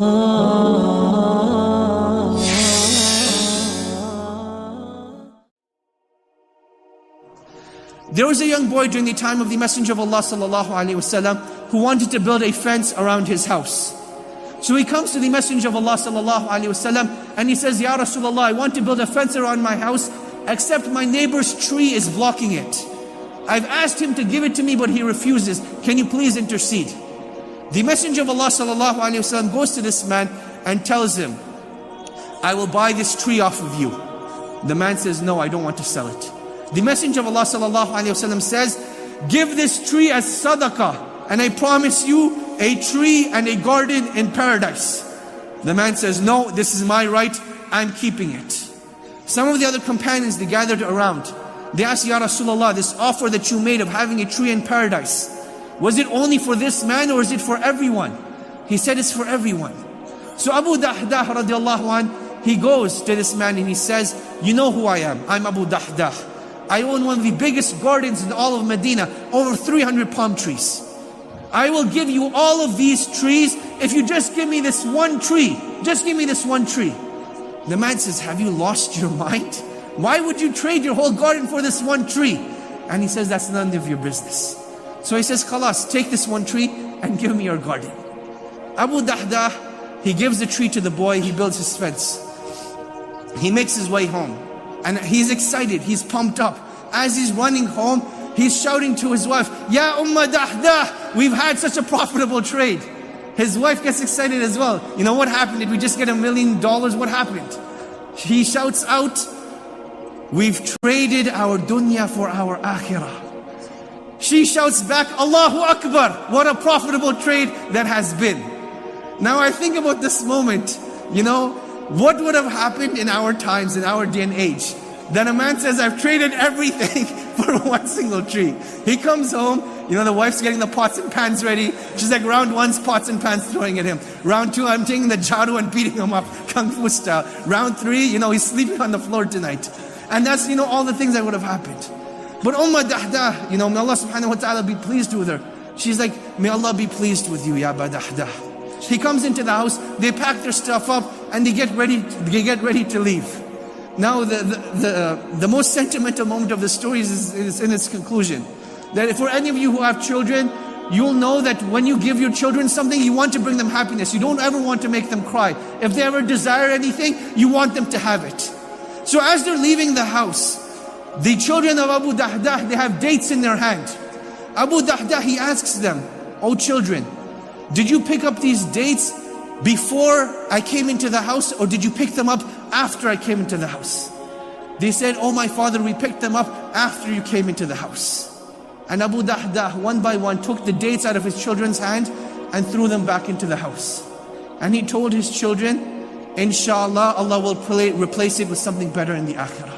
There was a young boy during the time of the Messenger of Allah sallallahu alaihi wasallam who wanted to build a fence around his house. So he comes to the Messenger of Allah sallallahu alaihi wasallam and he says, Ya Rasulullah, I want to build a fence around my house, except my neighbor's tree is blocking it. I've asked him to give it to me, but he refuses. Can you please intercede? The Messenger of Allah sallallahu alaihi wasallam goes to this man and tells him, I will buy this tree off of you. The man says, no, I don't want to sell it. The Messenger of Allah sallallahu alaihi wasallam says, give this tree as sadaqah, and I promise you a tree and a garden in paradise. The man says, no, this is my right, I'm keeping it. Some of the other companions, they gathered around. They asked, Ya Rasulullah, this offer that you made of having a tree in paradise, was it only for this man or is it for everyone? He said, it's for everyone. So Abu Dahdah radiallahu anh, he goes to this man and he says, you know who I am, I'm Abu Dahdah. I own one of the biggest gardens in all of Medina, over 300 palm trees. I will give you all of these trees if you just give me this one tree. Just give me this one tree. The man says, have you lost your mind? Why would you trade your whole garden for this one tree? And he says, that's none of your business. So he says, Khalas, take this one tree and give me your garden. Abu Dahdah, he gives the tree to the boy, he builds his fence. He makes his way home. And he's excited, he's pumped up. As he's running home, he's shouting to his wife, Ya Umma Dahdah, we've had such a profitable trade. His wife gets excited as well. You know what happened? Did we just get $1 million? What happened? He shouts out, we've traded our dunya for our akhirah. She shouts back, Allahu Akbar, what a profitable trade that has been. Now I think about this moment, you know, what would have happened in our times, in our day and age? Then a man says, I've traded everything for one single tree. He comes home, you know, the wife's getting the pots and pans ready. She's like, round one's pots and pans throwing at him. Round two, I'm taking the jaru and beating him up, kung fu style. Round three, you know, he's sleeping on the floor tonight. And that's, you know, all the things that would have happened. But Ummah Dahdah, you know, may Allah subhanahu wa ta'ala be pleased with her. She's like, may Allah be pleased with you, Ya Aba Dahdah. He comes into the house, they pack their stuff up, and they get ready to leave. Now the most sentimental moment of the story is in its conclusion. That for any of you who have children, you'll know that when you give your children something, you want to bring them happiness. You don't ever want to make them cry. If they ever desire anything, you want them to have it. So as they're leaving the house, the children of Abu Dahdah, they have dates in their hand. Abu Dahdah, he asks them, oh children, did you pick up these dates before I came into the house, or did you pick them up after I came into the house? They said, oh my father, we picked them up after you came into the house. And Abu Dahdah, one by one, took the dates out of his children's hand and threw them back into the house. And he told his children, Inshallah, Allah will replace it with something better in the akhirah.